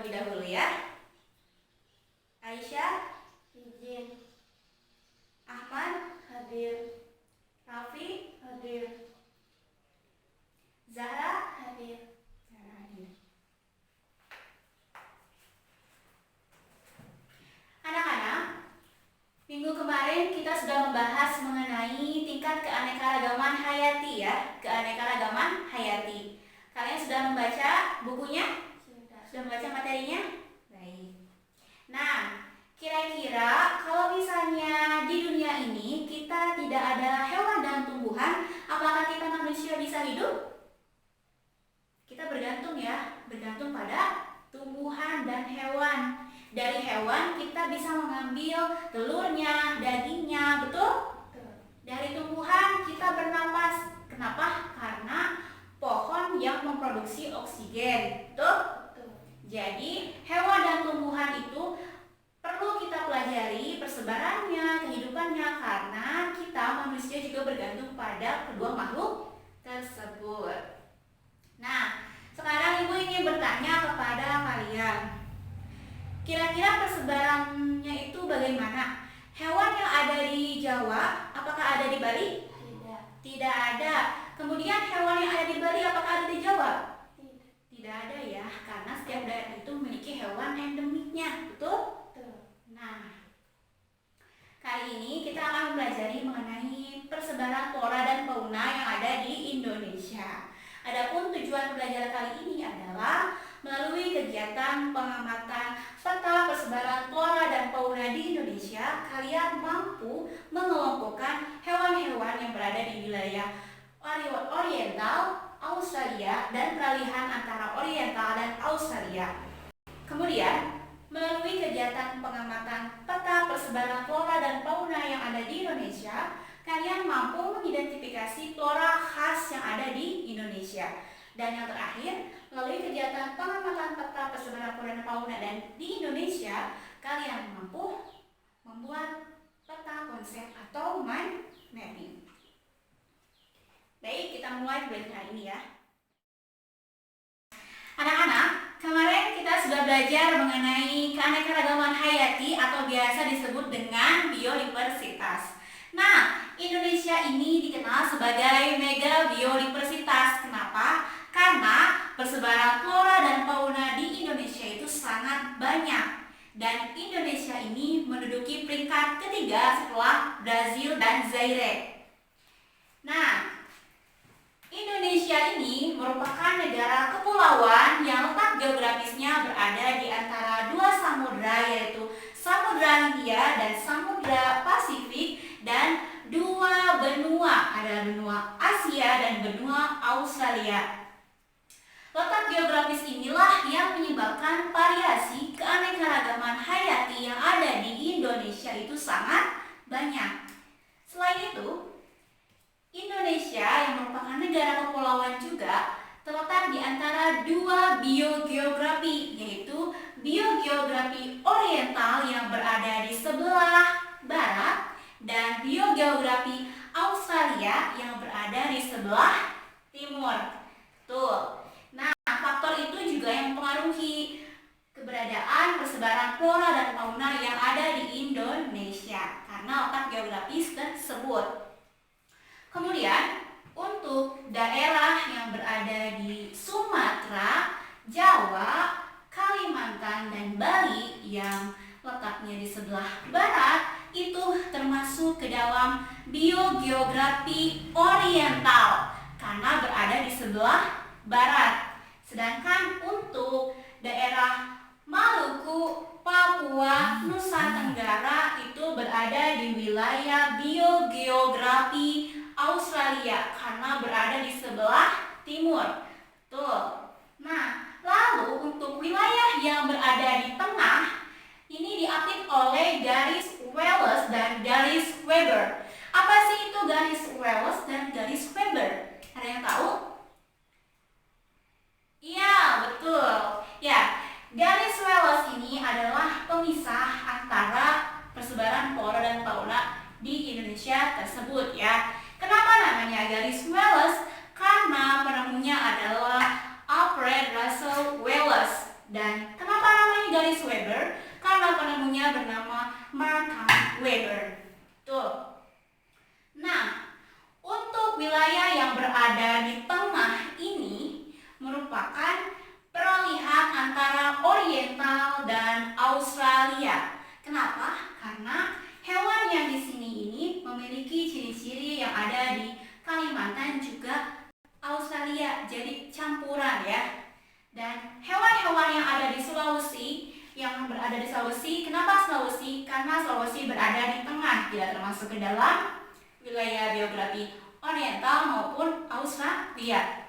terlebih dahulu ya. Aisyah, izin. Ahmad, Hadir. Raffi, Hadir. Zahra, Hadir. Anak-anak, minggu kemarin kita sudah membahas mengenai tingkat keanekaragaman hayati ya, keanekaragaman hayati. Kalian sudah membaca bukunya? Sudah membaca materinya? Baik. Nah, kira-kira kalau misalnya di dunia ini kita tidak ada hewan dan tumbuhan, apakah kita manusia bisa hidup? Kita bergantung ya, bergantung pada tumbuhan dan hewan. Dari hewan kita bisa mengambil telurnya, dagingnya, betul? Dari tumbuhan kita bernapas. Kenapa? Karena pohon yang memproduksi oksigen, betul? Jadi hewan dan tumbuhan itu perlu kita pelajari persebarannya, kehidupannya, karena kita manusia juga bergantung pada kedua makhluk tersebut. Nah, sekarang Ibu ingin bertanya kepada kalian. Kira-kira persebarannya itu bagaimana? Hewan yang ada di Jawa, apakah ada di Bali? Tidak. Tidak ada. Kemudian hewan yang ada di Bali, apakah ada di Jawa? Tidak. Tidak ada ya, karena setiap daerah itu memiliki hewan endemiknya, betul? Nah, kali ini kita akan mempelajari mengenai persebaran flora dan fauna yang ada di Indonesia. Adapun tujuan pembelajaran kali ini adalah melalui kegiatan pengamatan peta persebaran flora dan fauna di Indonesia, kalian mampu mengelompokkan hewan-hewan yang berada di wilayah Oriental, Australia, dan peralihan antara Oriental dan Australia. Kemudian, melalui kegiatan pengamatan peta persebaran flora dan fauna yang ada di Indonesia, kalian mampu mengidentifikasi flora khas yang ada di Indonesia. Dan yang terakhir, melalui kegiatan pengamatan peta persebaran flora dan fauna dan di Indonesia, kalian mampu membuat peta konsep atau mind mapping. Baik, kita mulai belajar hari ini ya. Anak-anak, kemarin kita sudah belajar mengenai keanekaragaman hayati atau biasa disebut dengan biodiversitas. Nah, Indonesia ini dikenal sebagai mega biodiversitas. Kenapa? Karena persebaran flora dan fauna di Indonesia itu sangat banyak. Dan Indonesia ini menduduki peringkat ketiga setelah Brazil dan Zaire. Nah, Indonesia ini merupakan negara kepulauan yang letak geografisnya berada di antara dua samudra, yaitu Samudra Hindia dan Samudra Pasifik, dan dua benua, ada benua Asia dan benua Australia. Letak geografis inilah yang menyebabkan variasi keanekaragaman hayati yang ada di Indonesia itu sangat banyak. Selain itu, Indonesia yang merupakan negara kepulauan juga terletak di antara dua biogeografi, yaitu biogeografi oriental yang berada di sebelah barat dan biogeografi Australia yang berada di sebelah timur. Tuh. Nah, faktor itu juga yang mempengaruhi keberadaan persebaran flora dan fauna yang ada di Indonesia karena letak geografis tersebut. Kemudian, untuk daerah yang berada di Sumatera, Jawa, Kalimantan, dan Bali yang letaknya di sebelah barat itu termasuk ke dalam biogeografi oriental karena berada di sebelah barat. Sedangkan untuk daerah Maluku, Papua, Nusa Tenggara itu berada di wilayah biogeografi Australia karena berada di sebelah timur. Tuh. Nah, lalu untuk wilayah yang berada di tengah ini diapit oleh garis Wallace dan garis Weber. Apa sih itu garis Wallace dan garis Weber? Ada yang tahu? Iya, betul. Ya, garis Wallace ini adalah pemisah antara persebaran flora dan fauna di Indonesia tersebut ya. Kenapa namanya garis Wallace? Karena penemunya adalah Alfred Russel Wallace. Dan kenapa campuran ya. Dan hewan-hewan yang ada di Sulawesi, kenapa Sulawesi? Karena Sulawesi berada di tengah, tidak termasuk ke dalam wilayah geografi Oriental maupun Australia.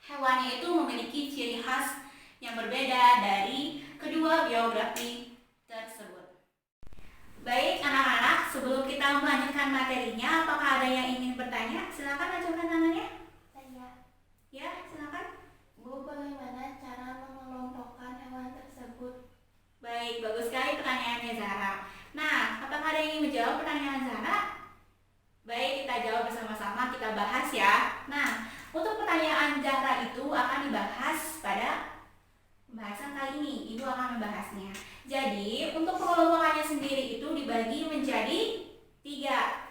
Hewannya itu memiliki ciri khas yang berbeda dari kedua geografi tersebut. Baik anak-anak, sebelum kita melanjutkan materinya, apakah ada yang ingin bertanya? Silakan ajukan tangannya. Ya, silakan. Bu, bagaimana cara mengelompokkan hewan tersebut? Baik, bagus sekali pertanyaannya Zahra. Nah, apakah ada yang ingin menjawab pertanyaan Zahra? Baik, kita jawab bersama-sama, kita bahas ya. Nah, untuk pertanyaan Zahra itu akan dibahas pada pembahasan kali ini. Ibu akan membahasnya. Jadi, untuk pengelompokannya sendiri itu dibagi menjadi 3.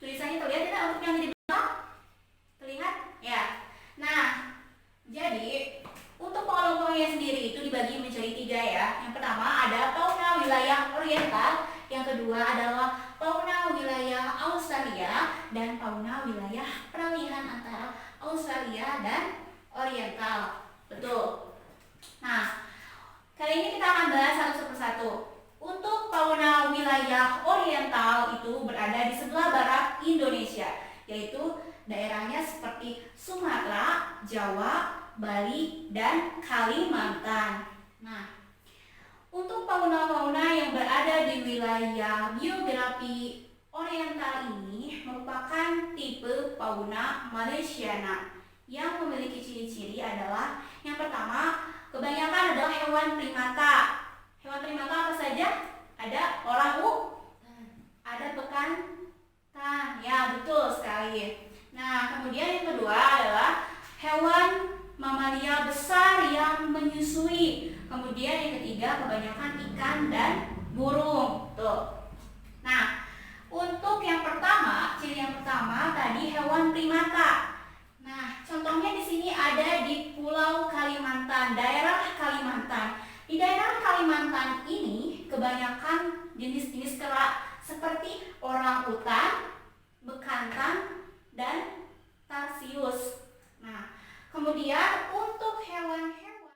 Tulisannya terlihat tidak untuk yang di belakang? Terlihat? Ya. Nah, jadi untuk pengelompokannya sendiri itu dibagi menjadi 3 ya. Yang pertama ada fauna wilayah oriental, yang kedua adalah fauna wilayah Australia, dan fauna wilayah peralihan antara Australia dan oriental. Betul. Nah, kali ini kita akan bahas satu persatu. Untuk fauna wilayah oriental itu berada di sebelah barat Indonesia, yaitu daerahnya seperti Sumatera, Jawa, Bali, dan Kalimantan. Nah, untuk fauna-fauna yang berada di wilayah geografi oriental ini merupakan tipe fauna Malaysiana yang memiliki ciri-ciri adalah yang pertama, kebanyakan adalah hewan primata. Hewan primata apa saja? Ada ada bekantan. Ya, betul sekali. Nah, kemudian yang kedua adalah hewan mamalia besar yang menyusui. Kemudian yang ketiga, kebanyakan ikan dan burung. Tuh. Nah, untuk yang pertama, ciri yang pertama tadi hewan primata. Nah, contohnya di sini ada di Pulau Kalimantan, daerah Kalimantan. Di daerah Kalimantan ini kebanyakan jenis-jenis kera seperti orangutan, bekantan, dan tarsius. Nah, kemudian untuk hewan-hewan.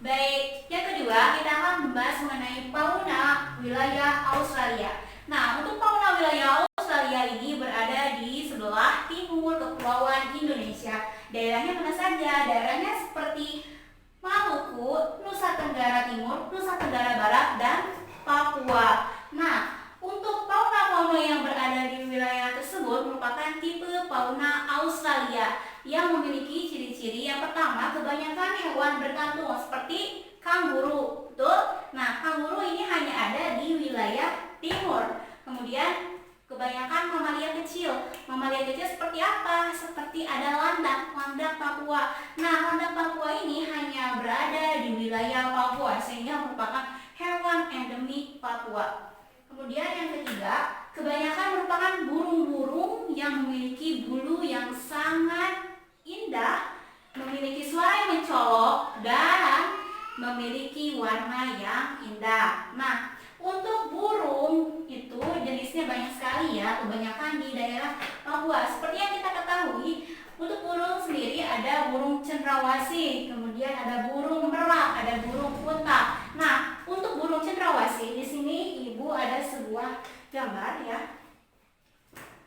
Baik, yang kedua kita akan membahas mengenai fauna wilayah Australia. Nah, untuk fauna wilayah Australia ini berada di sebelah timur kepulauan Indonesia. Daerahnya mana saja? Daerahnya seperti Maluku, Nusa Tenggara Timur, Nusa Tenggara Barat, dan Papua. Nah, untuk fauna-fauna yang berada di wilayah tersebut merupakan tipe fauna Australia yang memiliki ciri-ciri yang pertama, kebanyakan hewan berkantung seperti kanguru. Betul? Nah, kanguru ini hanya ada di wilayah timur. Kemudian kebanyakan mamalia kecil. Mamalia kecil seperti apa? Seperti ada landak Papua. Nah, landak Papua ini hanya berada di wilayah Papua sehingga merupakan hewan endemik Papua. Kemudian yang ketiga, kebanyakan merupakan burung-burung yang memiliki bulu yang sangat indah, memiliki suara yang mencolok, dan memiliki warna yang indah. Nah, untuk burung itu jenisnya banyak sekali ya, kebanyakan di daerah Papua. Seperti yang kita ketahui, untuk burung sendiri ada burung cendrawasih, kemudian ada burung merak, ada burung unta. Nah, untuk burung cendrawasih di sini Ibu ada sebuah gambar ya.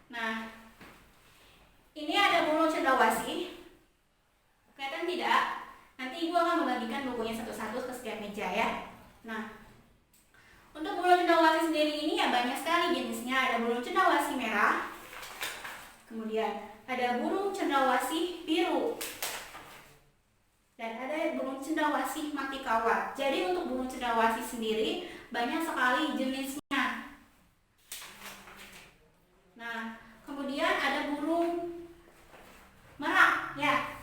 Nah, ini ada burung cendrawasih. Kelihatan tidak? Nanti Ibu akan membagikan bukunya satu-satu ke setiap meja ya. Nah, untuk burung cendrawasih sendiri ini ya banyak sekali jenisnya. Ada burung cendrawasih merah, kemudian ada burung cendrawasih biru, dan ada burung cendrawasih mati kawat. Jadi untuk burung cendrawasih sendiri banyak sekali jenisnya. Nah, kemudian ada burung merak ya.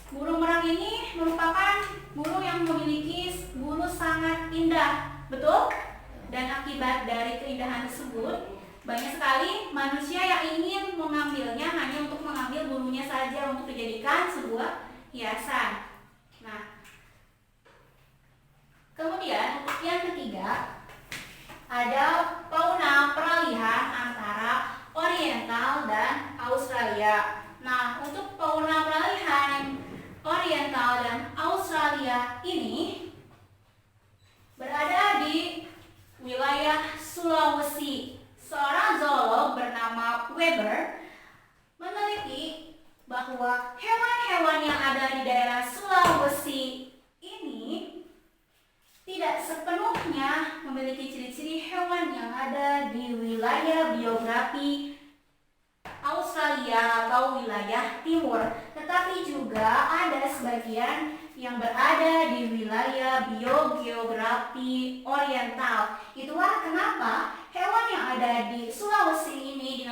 Burung merak ini merupakan burung yang memiliki bulu sangat indah, betul? Dan akibat dari keindahan tersebut, banyak sekali manusia yang ingin mengambilnya hanya untuk mengambil bulunya saja untuk dijadikan sebuah hiasan. Nah, kemudian untuk yang ketiga ada fauna peralihan antara Oriental dan Australia. Nah, untuk fauna peralihan Oriental dan Australia ini berada di wilayah Sulawesi. Seorang zoolog bernama Weber meneliti bahwa hewan-hewan yang ada di daerah Sulawesi ini tidak sepenuhnya memiliki ciri-ciri hewan yang ada di wilayah biografi Australia atau wilayah timur, tetapi juga ada sebagian yang berada di wilayah biogeografi oriental. Itulah kenapa hewan yang ada di Sulawesi ini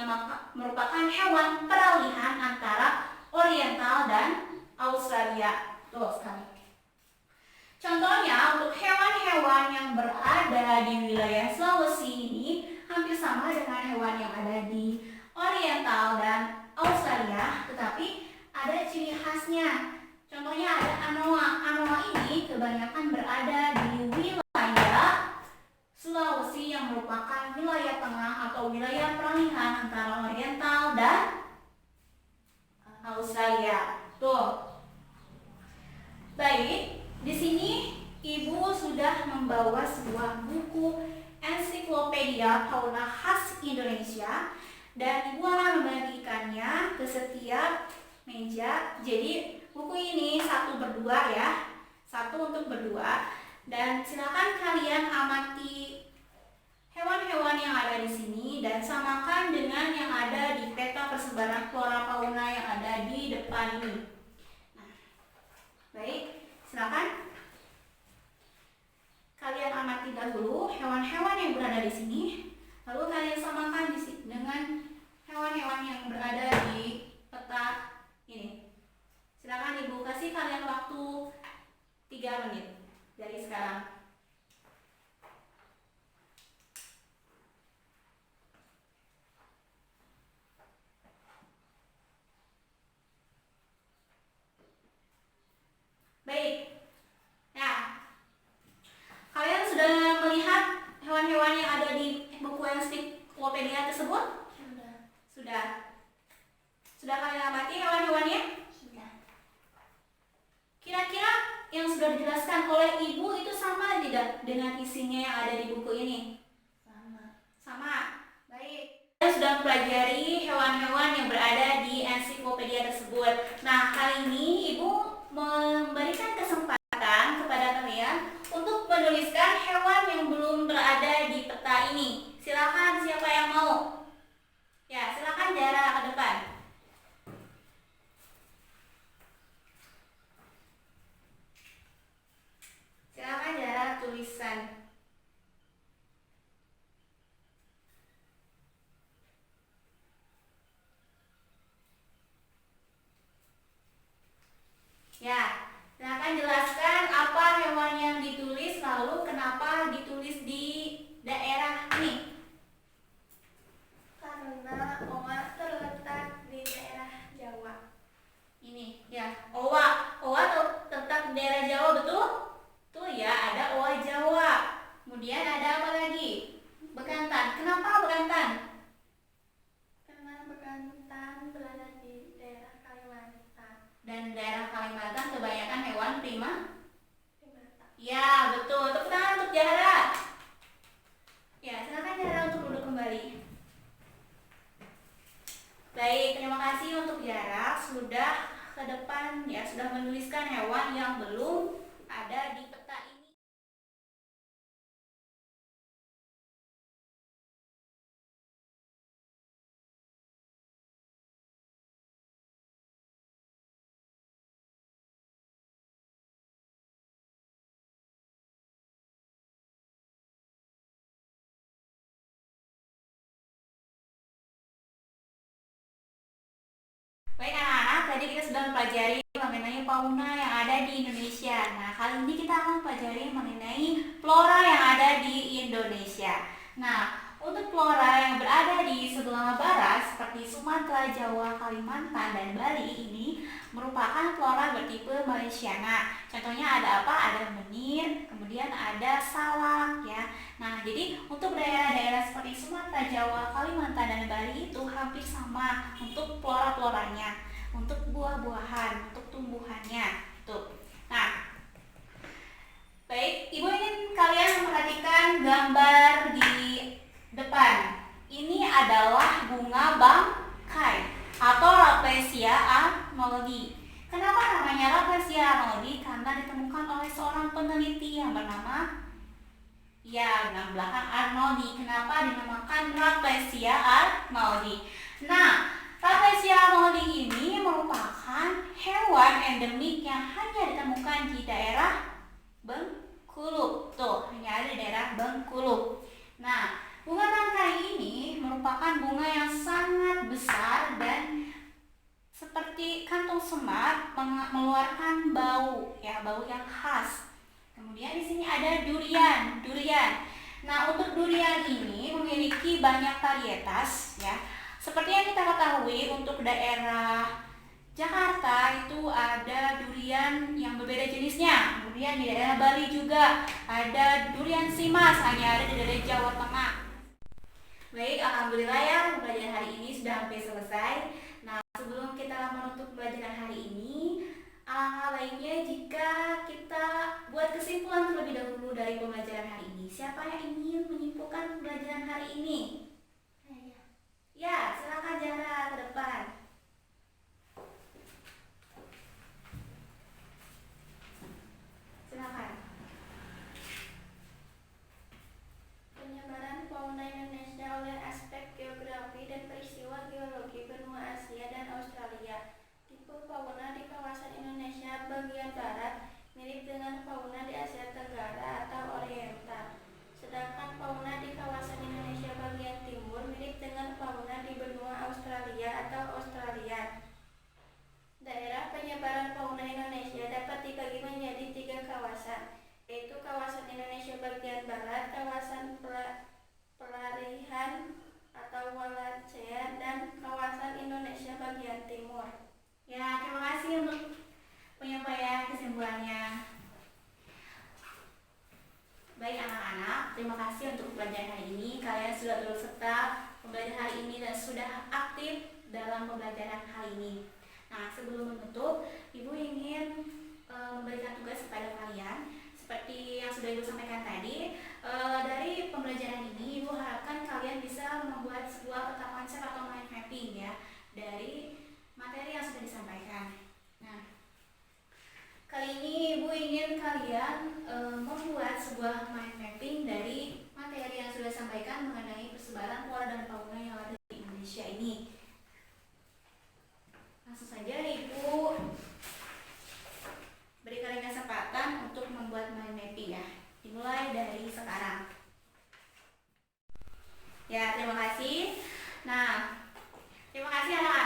merupakan hewan peralihan antara oriental dan Australia. Tuh sekali. Contohnya untuk hewan-hewan yang berada di wilayah Sulawesi ini hampir sama dengan hewan yang ada di Oriental dan Australia, tetapi ada ciri khasnya. Contohnya ada anoa. Anoa ini kebanyakan berada di wilayah Sulawesi yang merupakan wilayah tengah atau wilayah peralihan antara Oriental dan Australia. Tuh. Baik, di sini Ibu sudah membawa sebuah buku ensiklopedia fauna khas Indonesia. Dan Ibu akan membagikannya ke setiap meja. Jadi buku ini satu berdua ya, satu untuk berdua. Dan silakan kalian amati hewan-hewan yang ada di sini dan samakan dengan yang ada di peta persebaran flora fauna yang ada di depan ini. Nah, baik, silakan kalian amati dahulu hewan-hewan yang berada di sini. Lalu kalian samakan dengan hewan-hewan yang berada di peta ini. Silakan Ibu, kasih kalian waktu 3 menit dari sekarang. Baik. Nah, kalian sudah melihat hewan-hewan yang ada di buku ensiklopedia tersebut? Sudah. Sudah kalian amati hewan-hewannya? Sudah. Kira-kira yang sudah dijelaskan oleh Ibu itu sama tidak dengan isinya yang ada di buku ini? Sama. Baik. Kita sudah mempelajari hewan-hewan yang berada di ensiklopedia tersebut. Nah, kali ini Ibu memberikan kesempatan kepada kalian untuk menuliskan hewan yang belum berada di peta ini. Silakan, siapa yang mau? Ya, silakan Jara ke depan. Silakan Jara tulisan. Ya, silakan jelaskan apa hewan yang ditulis, lalu kenapa ditulis di daerah ini. Karena owa terletak di daerah Jawa. Ini ya, owa. Owa terletak di daerah Jawa, betul? Tuh ya, ada owa Jawa. Kemudian ada apa lagi? Bekantan. Kenapa bekantan? Karena bekantan berada di daerah Kalimantan. Dan daerah Kalimantan kebanyakan hewan primata. Primata. Ya, betul. Tepuk tangan untuk Jahara. Ya, silakan Jahara untuk duduk kembali. Baik, terima kasih untuk Jahara sudah ke depan ya, sudah menuliskan hewan yang belum ada di Baik anak-anak, tadi kita sudah mempelajari mengenai fauna yang ada di Indonesia. Nah, kali ini kita akan mempelajari mengenai flora yang ada di Indonesia. Nah, untuk flora yang berada di sebelah barat seperti Sumatera, Jawa, Kalimantan, dan Bali ini merupakan flora bertipe Malaysiana. Contohnya ada apa? Ada menir, kemudian ada salak ya. Nah, jadi untuk daerah-daerah seperti Sumatera, Jawa, Kalimantan, dan Bali itu hampir sama untuk flora-floranya, untuk buah-buahan, untuk tumbuhannya. Tuh. Nah, baik, Ibu ingin kalian memperhatikan gambar di depan. Ini adalah bunga bangkai atau Rafflesia arnoldii. Kenapa namanya Rafflesia arnoldii? Karena ditemukan oleh seorang peneliti yang bernama nama belakang Arnoldii. Kenapa dinamakan Rafflesia arnoldii? Nah, Rafflesia arnoldii ini merupakan hewan endemik yang hanya ditemukan di daerah Bengkulu. Tuh, hanya ada di daerah Bengkulu. Nah, bunga bangkai ini merupakan bunga yang sangat besar dan seperti kantung semar mengeluarkan bau, ya, bau yang khas. Kemudian di sini ada durian. Nah, untuk durian ini memiliki banyak varietas, ya. Seperti yang kita ketahui, untuk daerah Jakarta itu ada durian yang berbeda jenisnya. Kemudian di daerah Bali juga ada durian simas, hanya ada di daerah Jawa Tengah. Baik, alhamdulillah ya, pembelajaran hari ini sudah sampai selesai. Nah, sebelum kita menutup pembelajaran hari ini, alangkah baiknya jika kita buat kesimpulan terlebih dahulu dari pembelajaran hari ini. Siapa yang ingin menyimpulkan pembelajaran hari ini? Ya, silakan Zahra ke depan. Silakan. Penyebaran fauna Indonesia oleh aspek geografi dan peristiwa geologi benua Asia dan Australia. Tipe fauna di kawasan Indonesia bagian barat mirip dengan fauna di Asia Tenggara atau Oriental. Sedangkan fauna di kawasan Indonesia bagian timur mirip dengan fauna di benua Australia atau Australian. Daerah penyebaran fauna Indonesia dapat dibagi menjadi 3 kawasan, yaitu kawasan Indonesia bagian barat, kawasan pelarian atau Wallacea, dan kawasan Indonesia bagian timur. Ya, terima kasih untuk penyampaian kesimpulannya. Baik anak-anak, terima kasih untuk pembelajaran hari ini. Kalian sudah turut serta pembelajaran hari ini dan sudah aktif dalam pembelajaran hari ini. Nah, sebelum menutup, Ibu ingin memberikan tugas kepada kalian. Seperti yang sudah Ibu sampaikan tadi, dari pembelajaran ini Ibu harapkan kalian bisa membuat sebuah peta konsep atau mind mapping ya dari materi yang sudah disampaikan. Nah, kali ini Ibu ingin kalian membuat sebuah mind mapping dari materi yang sudah disampaikan mengenai persebaran flora dan fauna yang ada di Indonesia ini. Langsung saja Ibu beri kalian kesempatan untuk membuat mind mapping ya. Dimulai dari sekarang. Ya, terima kasih. Nah, terima kasih anak-anak